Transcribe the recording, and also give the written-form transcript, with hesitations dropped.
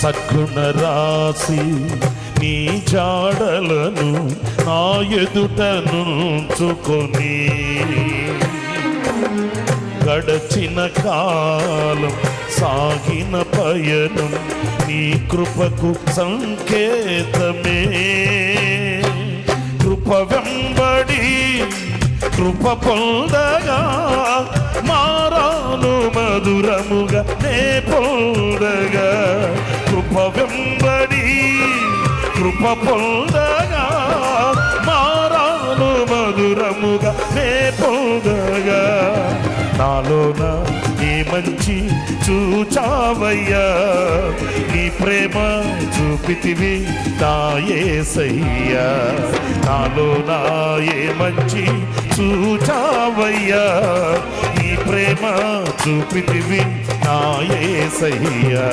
సద్గుణ రాసి నీ జాడలను నా ఎదుట నుంచుకొని గడచిన కాలం సాగిన పయనం నీ కృపకు సంకేతమే. కృప వెంబడి కృప పొందగా మారాను మధురముగా నే పొందగా. కృప వెంబడి కృప పొందగా మారాను మధురముగా నే పొందగా. నాలోన నీ మంచి చూచావయ్యా, నీ ప్రేమ చూపితివి నా యేసయ్యా. నాలోన ఏ మంచి చూచావయ్యా, నీ ప్రేమ చూపితివి నా యేసయ్యా.